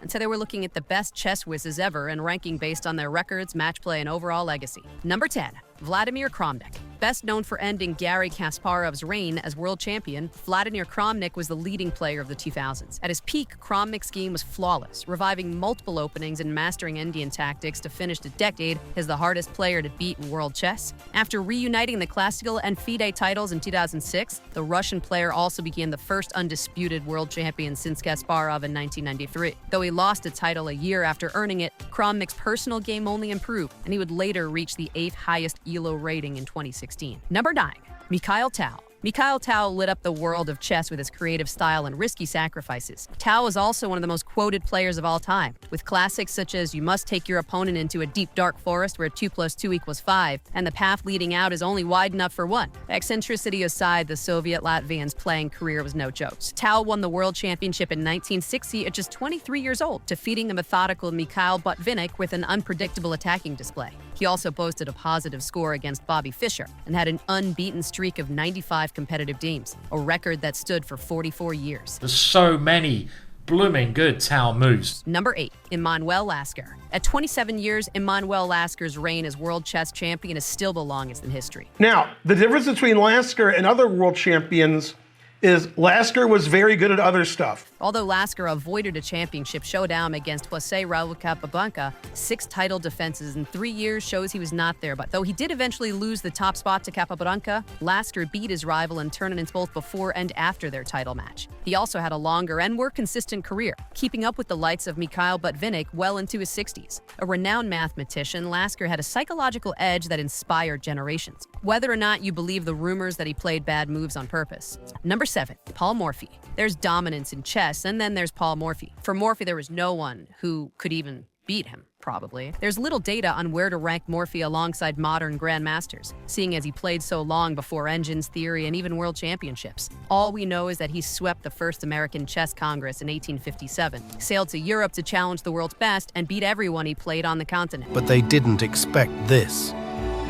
And so they were looking at the best chess whizzes ever and ranking based on their records, match play, and overall legacy. Number 10, Vladimir Kramnik. Best known for ending Garry Kasparov's reign as world champion, Vladimir Kramnik was the leading player of the 2000s. At his peak, Kramnik's game was flawless, reviving multiple openings and mastering Indian tactics to finish the decade as the hardest player to beat in world chess. After reuniting the Classical and FIDE titles in 2006, the Russian player also became the first undisputed world champion since Kasparov in 1993. Though he lost the title a year after earning it, Kramnik's personal game only improved, and he would later reach the 8th highest ELO rating in 2016. Number 9, Mikhail Tal. Mikhail Tal lit up the world of chess with his creative style and risky sacrifices. Tal is also one of the most quoted players of all time, with classics such as "You must take your opponent into a deep dark forest where 2 + 2 = 5, and the path leading out is only wide enough for one." Eccentricity aside, the Soviet Latvian's playing career was no joke. Tal won the world championship in 1960 at just 23 years old, defeating the methodical Mikhail Botvinnik with an unpredictable attacking display. He also boasted a positive score against Bobby Fischer and had an unbeaten streak of 95 competitive games, a record that stood for 44 years. There's so many blooming good Tal moves. Number 8, Emanuel Lasker. At 27 years, Emanuel Lasker's reign as world chess champion is still the longest in history. Now, the difference between Lasker and other world champions is Lasker was very good at other stuff. Although Lasker avoided a championship showdown against José Raúl Capablanca, 6 title defenses in 3 years shows he was not there. But though he did eventually lose the top spot to Capablanca, Lasker beat his rival in tournaments both before and after their title match. He also had a longer and more consistent career, keeping up with the likes of Mikhail Botvinnik well into his 60s. A renowned mathematician, Lasker had a psychological edge that inspired generations, whether or not you believe the rumors that he played bad moves on purpose. Number 7, Paul Morphy. There's dominance in chess, and then there's Paul Morphy. For Morphy, there was no one who could even beat him, probably. There's little data on where to rank Morphy alongside modern grandmasters, seeing as he played so long before engines, theory, and even world championships. All we know is that he swept the first American Chess Congress in 1857, sailed to Europe to challenge the world's best, and beat everyone he played on the continent. But they didn't expect this.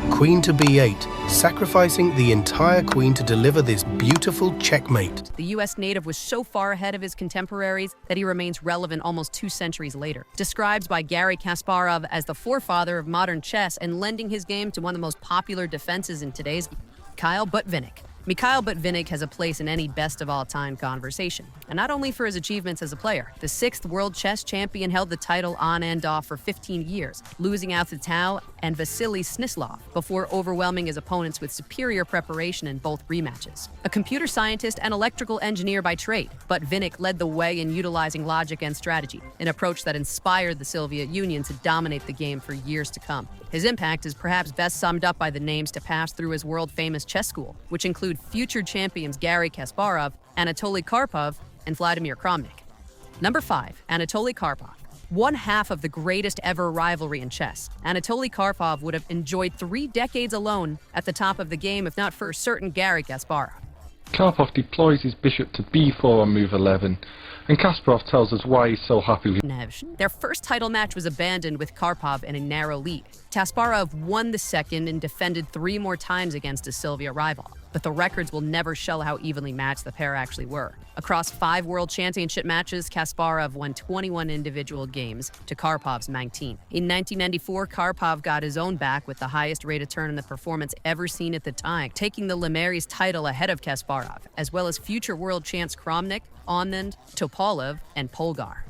Queen to b8, sacrificing the entire queen to deliver this beautiful checkmate. The US native was so far ahead of his contemporaries that he remains relevant almost 2 centuries later. Described by Garry Kasparov as the forefather of modern chess and lending his game to one of the most popular defenses in today's Mikhail Botvinnik. Mikhail Botvinnik has a place in any best-of-all-time conversation, and not only for his achievements as a player. The 6th world chess champion held the title on and off for 15 years, losing out to Tal and Vasily Snislov before overwhelming his opponents with superior preparation in both rematches. A computer scientist and electrical engineer by trade, Botvinnik led the way in utilizing logic and strategy, an approach that inspired the Soviet Union to dominate the game for years to come. His impact is perhaps best summed up by the names to pass through his world-famous chess school, which include future champions Garry Kasparov, Anatoly Karpov, and Vladimir Kramnik. Number 5, Anatoly Karpov. One half of the greatest ever rivalry in chess. Anatoly Karpov would have enjoyed 3 decades alone at the top of the game if not for a certain Garry Kasparov. Karpov deploys his bishop to b4 on move 11, and Kasparov tells us why he's so happy with him. Their first title match was abandoned with Karpov in a narrow lead. Kasparov won the second and defended 3 more times against his Soviet rival. But the records will never show how evenly matched the pair actually were. Across 5 world championship matches, Kasparov won 21 individual games to Karpov's 19. In 1994, Karpov got his own back with the highest rate of tournament performance ever seen at the time, taking the Lemaire's title ahead of Kasparov, as well as future world champs Kramnik, Anand, Topalov, and Polgar.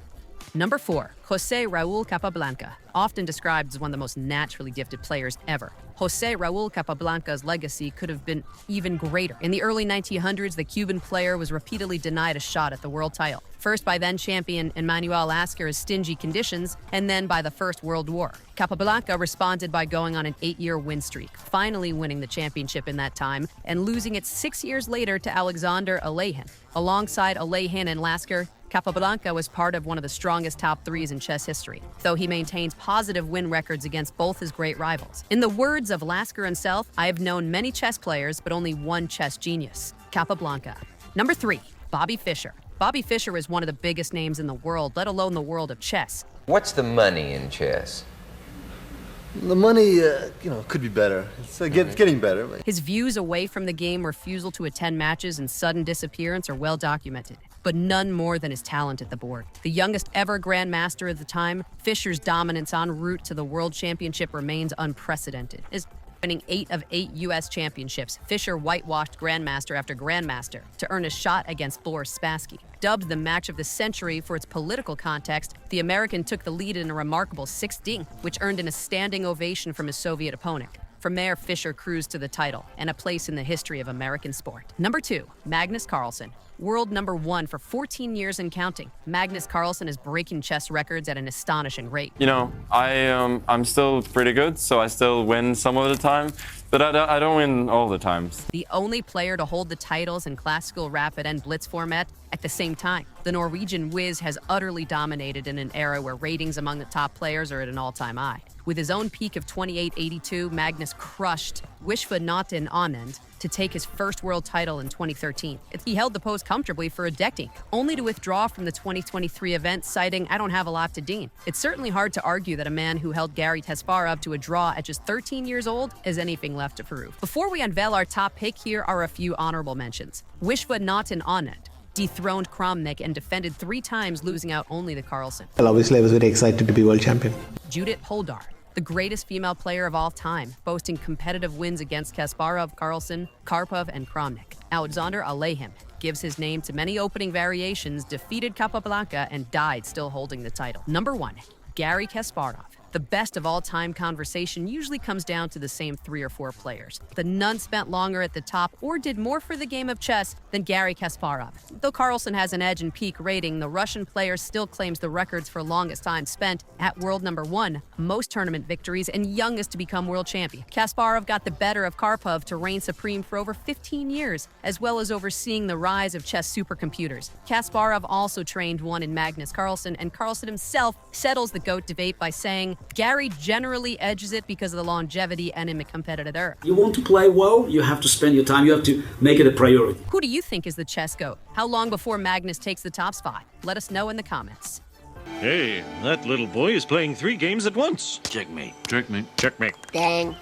Number 4, José Raúl Capablanca, often described as one of the most naturally gifted players ever. José Raúl Capablanca's legacy could have been even greater. In the early 1900s, the Cuban player was repeatedly denied a shot at the world title, first by then-champion Emanuel Lasker's stingy conditions, and then by the First World War. Capablanca responded by going on an 8-year win streak, finally winning the championship in that time, and losing it 6 years later to Alexander Alehin. Alongside Alehin and Lasker, Capablanca was part of one of the strongest top 3s in chess history, though he maintains positive win records against both his great rivals. In the words of Lasker himself, "I have known many chess players, but only one chess genius, Capablanca." Number 3, Bobby Fischer. Bobby Fischer is one of the biggest names in the world, let alone the world of chess. What's the money in chess? The money, could be better. It's getting better. His views away from the game, refusal to attend matches, and sudden disappearance are well documented, but none more than his talent at the board. The youngest ever Grandmaster at the time, Fischer's dominance en route to the World Championship remains unprecedented. Winning 8 of 8 U.S. championships, Fischer whitewashed Grandmaster after Grandmaster to earn a shot against Boris Spassky. Dubbed the match of the century for its political context, the American took the lead in a remarkable 6-ding, which earned him a standing ovation from his Soviet opponent. From there, Fischer cruised to the title and a place in the history of American sport. Number 2, Magnus Carlsen. World number 1 for 14 years and counting, Magnus Carlsen is breaking chess records at an astonishing rate. I'm still pretty good, so I still win some of the time, but I don't win all the times. The only player to hold the titles in classical rapid and blitz format at the same time. The Norwegian whiz has utterly dominated in an era where ratings among the top players are at an all-time high. With his own peak of 28.82, Magnus crushed Wizzes Anand to take his first world title in 2013. He held the post comfortably for a decade, only to withdraw from the 2023 event, citing, "I don't have a lot to gain." It's certainly hard to argue that a man who held Garry Kasparov to a draw at just 13 years old has anything left to prove. Before we unveil our top pick, here are a few honorable mentions. Wizzes Anand dethroned Kramnik and defended 3 times, losing out only to Carlsen. Well, obviously, I was very excited to be world champion. Judith Holdar, the greatest female player of all time, boasting competitive wins against Kasparov, Carlsen, Karpov, and Kramnik. Alexander Alekhine gives his name to many opening variations, defeated Capablanca, and died still holding the title. Number 1, Garry Kasparov. The best of all time conversation usually comes down to the same 3 or 4 players. The none spent longer at the top or did more for the game of chess than Garry Kasparov. Though Carlsen has an edge in peak rating, the Russian player still claims the records for longest time spent at world number 1, most tournament victories, and youngest to become world champion. Kasparov got the better of Karpov to reign supreme for over 15 years, as well as overseeing the rise of chess supercomputers. Kasparov also trained one in Magnus Carlsen, and Carlsen himself settles the GOAT debate by saying, Garry generally edges it because of the longevity and in a competitive era. You want to play well, you have to spend your time, you have to make it a priority. Who do you think is the chess GOAT? How long before Magnus takes the top spot? Let us know in the comments. Hey, that little boy is playing 3 games at once. Checkmate. Checkmate. Checkmate. Dang.